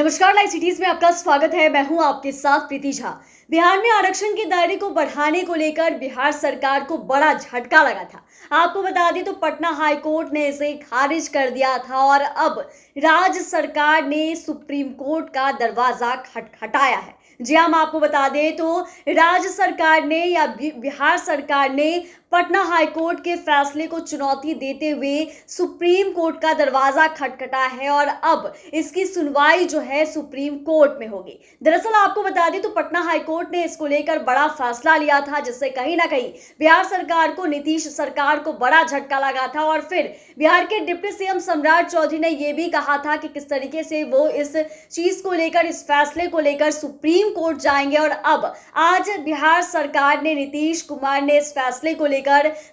नमस्कार, live cities में आपका स्वागत है। मैं हूं आपके साथ प्रीति झा। बिहार में आरक्षण के दायरे को बढ़ाने को लेकर बिहार सरकार को बड़ा झटका लगा था। आपको बता दें तो पटना हाई कोर्ट ने इसे खारिज कर दिया था और अब राज्य सरकार ने सुप्रीम कोर्ट का दरवाजा खटखटाया है। जी हम आपको बता दें तो राज्य सरकार ने या बिहार सरकार ने पटना हाई कोर्ट के फैसले को चुनौती देते हुए सुप्रीम कोर्ट का दरवाजा खटखटाया है और अब इसकी सुनवाई जो है सुप्रीम कोर्ट में होगी। दरअसल आपको बता दें तो पटना हाई कोर्ट ने इसको लेकर बड़ा फैसला लिया था, जिससे कहीं ना कहीं बिहार सरकार को, नीतीश सरकार को बड़ा झटका लगा था। और फिर बिहार के डिप्टी सीएम सम्राट चौधरी ने यह भी कहा था कि किस तरीके से वो इस चीज को लेकर, इस फैसले को लेकर सुप्रीम कोर्ट जाएंगे। और अब आज बिहार सरकार ने, नीतीश कुमार ने इस फैसले को लेकर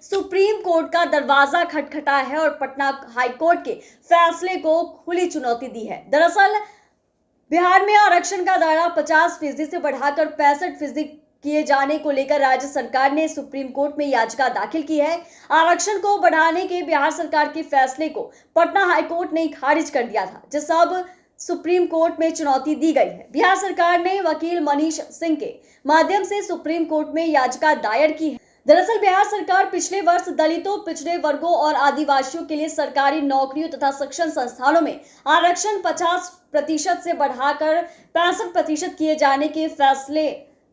सुप्रीम कोर्ट का दरवाजा खटखटाया है और पटना हाई कोर्ट के फैसले को खुली चुनौती दी है। दरअसल बिहार में आरक्षण का दायरा 50% से बढ़ाकर 65% किए जाने को लेकर राज्य सरकार ने सुप्रीम कोर्ट में याचिका दाखिल की है। आरक्षण को बढ़ाने के बिहार सरकार के फैसले को पटना हाई कोर्ट ने खारिज कर दिया था, जिस अब सुप्रीम कोर्ट में चुनौती दी गई है। बिहार सरकार ने वकील मनीष सिंह के माध्यम से सुप्रीम कोर्ट में याचिका दायर की है। दरअसल बिहार सरकार पिछले वर्ष दलितों, पिछड़े वर्गों और आदिवासियों के लिए सरकारी नौकरियों तथा शिक्षण संस्थानों में आरक्षण 50% से बढ़ाकर 65% किए जाने के फैसले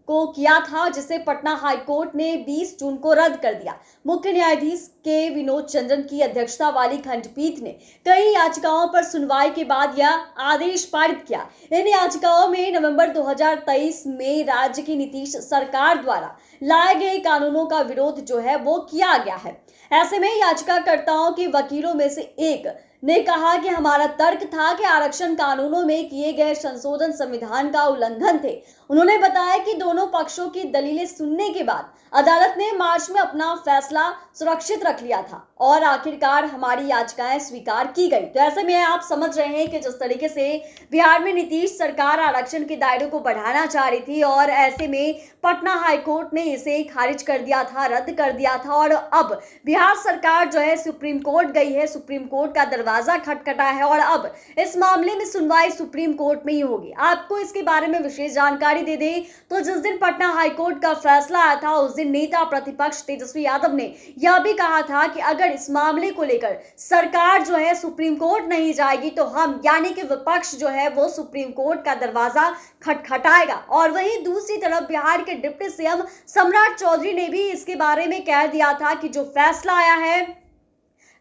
को किया था, जिसे पटना हाई कोर्ट ने 20 जून को रद्द कर दिया। मुख्य न्यायाधीश के विनोद चंद्रन की अध्यक्षता वाली खंडपीठ ने कई याचिकाओं पर सुनवाई के बाद यह आदेश पारित किया। इन याचिकाओं में नवंबर 2023 में राज्य की नीतीश सरकार द्वारा लाए गए कानूनों का विरोध जो है वो किया गया है। ऐसे में याचिकाकर्ताओं के वकीलों में से एक ने कहा कि हमारा तर्क था कि आरक्षण कानूनों में किए गए संशोधन संविधान का उल्लंघन थे। उन्होंने बताया कि दोनों पक्षों की दलीलें सुनने के बाद अदालत ने मार्च में अपना फैसला सुरक्षित रख लिया था और आखिरकार हमारी याचिकाएं स्वीकार की गई। तो ऐसे में आप समझ रहे हैं कि जिस तरीके से बिहार में नीतीश सरकार आरक्षण के दायरे को बढ़ाना चाह रही थी और ऐसे में पटना हाई कोर्ट ने इसे खारिज कर दिया था, रद्द कर दिया था और अब बिहार सरकार जो है सुप्रीम कोर्ट गई है, सुप्रीम कोर्ट का दरवाजा खटखटा है और अब इस मामले में सुनवाई सुप्रीम कोर्ट में ही होगी। आपको इसके बारे में विशेष जानकारी दे दें तो जिस दिन पटना हाई कोर्ट का फैसला आया था उस दिन नेता प्रतिपक्ष तेजस्वी यादव ने यह भी कहा था कि अगर इस मामले को लेकर सरकार जो है सुप्रीम कोर्ट नहीं जाएगी तो हम, यानी कि विपक्ष जो है वो सुप्रीम कोर्ट का दरवाजा खटखटाएगा। और वहीं दूसरी तरफ बिहार के डिप्टी सीएम सम्राट चौधरी ने भी इसके बारे में कह दिया था कि जो फैसला आया है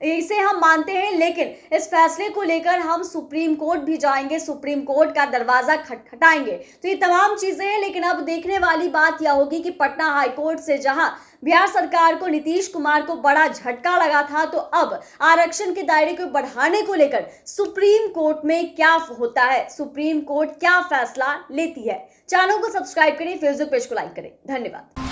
इसे हम मानते हैं, लेकिन इस फैसले को लेकर हम सुप्रीम कोर्ट भी जाएंगे, सुप्रीम कोर्ट का दरवाजा खटखटाएंगे। तो ये तमाम चीजें हैं, लेकिन अब देखने वाली बात यह होगी कि पटना हाई कोर्ट से जहां बिहार सरकार को, नीतीश कुमार को बड़ा झटका लगा था, तो अब आरक्षण के दायरे को बढ़ाने को लेकर सुप्रीम कोर्ट में क्या होता है, सुप्रीम कोर्ट क्या फैसला लेती है। चैनल को सब्सक्राइब करें, फेसबुक पेज को लाइक करें। धन्यवाद।